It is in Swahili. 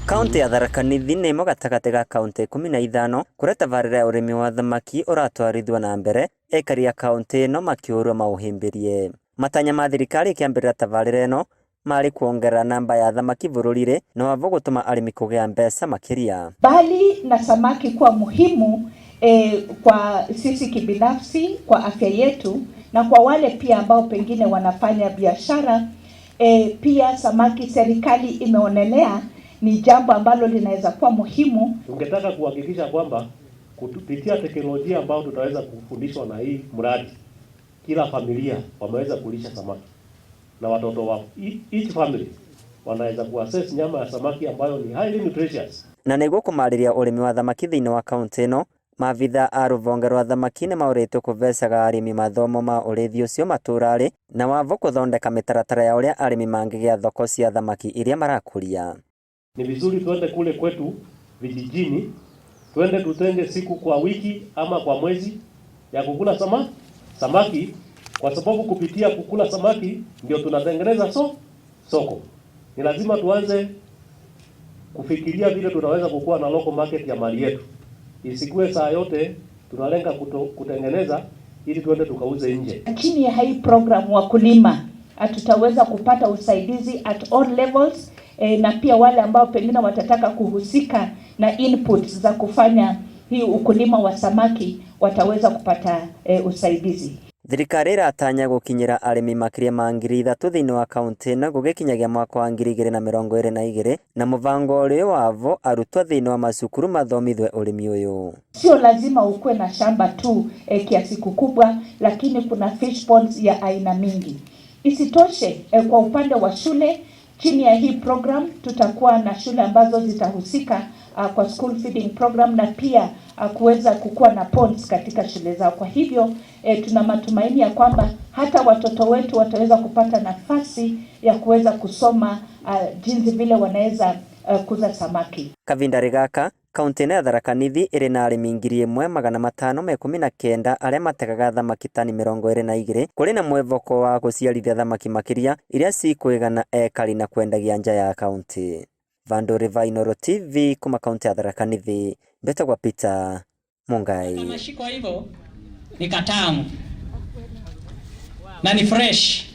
Kaunti ya Tharaka Nithi nĩ ĩmwe gatagatĩ ga kaunti 15 kũrĩa tabarĩra ya ũrĩmi wa thamaki ũratwarithio na mbere, aikari a kaunti ĩno makĩũrwo maũhĩmbĩrie. Matanya ma thirikari ĩkĩambĩrĩra tabarĩra ĩno marĩ kuongerera namba ya thamaki bũrũri-inĩ na wavo gũtũma arĩmi kũgĩa mbeca makĩria. Bali na samaki kuwa muhimu kwa sisi kibinafsi, kwa afya yetu na kwa wale pia ambao pengine wanafanya biashara, pia samaki serikali imeonelea ni jambo ambalo linaweza kuwa muhimu. Tungetaka kuhakikisha kwamba kupitia teknolojia ambayo tutaweza kufundishwa na hii mradi, kila familia wameweza kulisha samaki na watoto wa each family wanaweza kuaccess nyama ya samaki ambayo ni highly nutritious. Na nĩguo kũmarĩria ũrĩmi wa thamaki thĩinĩ wa kaunti ĩno, maabitha a rũvonge rwa thamaki nĩ maũrĩtwo kũvecaga arĩmi mathomo ma ũrĩithi ũcio matũra-rĩ na wavo kũthondeka mĩtaratara ya ũrĩa arĩmi mangĩgĩa thoko cia thamaki iria marakũria. Ni vizuri tuende kule kwetu vijijini, tuende tutenge siku kwa wiki ama kwa mwezi ya kukula samaki, kwa sababu kupitia kukula samaki ndio tunatengeneza soko. Ni lazima tuanze kufikiria vile tunaweza kukua na local market ya mali yetu. Isikuwe saa yote tunalenga kutengeneza ili tuende tukauze nje. Chini ya hii program wakulima tutaweza kupata usaidizi at all levels, na pia wale ambao pengine watataka kuhusika na inputs za kufanya hii ukulima wa samaki wataweza kupata usaidizi. Thirikari ĩratanya gũkinyĩra arĩmi makĩria ma 3,000 thĩinĩ wa kaunti ĩno gũgĩkinyagia mwaka wa 2022 na mũbango ũrĩ wavo arutwo thĩinĩ wa macukuru mathomithwe ũrĩmi ũyũ. Sio lazima ukuwe na shamba tu kiasi kikubwa, lakini kuna fish ponds ya aina mingi. Isitoshe, kwa upande wa shule, chini ya hii program tutakuwa na shule ambazo zitahusika kwa school feeding program na pia kuweza kukua na ponds katika shule zao. Kwa hivyo tuna matumaini ya kwamba hata watoto wetu wataweza kupata nafasi ya kuweza kusoma jinsi vile wanaweza kuza samaki. Kavindarĩ gaka, kaunti ya Tharaka Nithi ĩrĩ na arĩmi 1,519 arĩa mategaga thamaki tani 22. Kũrĩ na mwĩvoko wa gũciarithia thamaki makĩria iria cikwĩgana ekari na kwendagia nja ya kaunti. Vandũrĩ Vainoro TV kuma kaunti ya Tharaka Nithi, Mbetagwa Peter Mungai. Kama shiko hivyo ni katamu na ni fresh.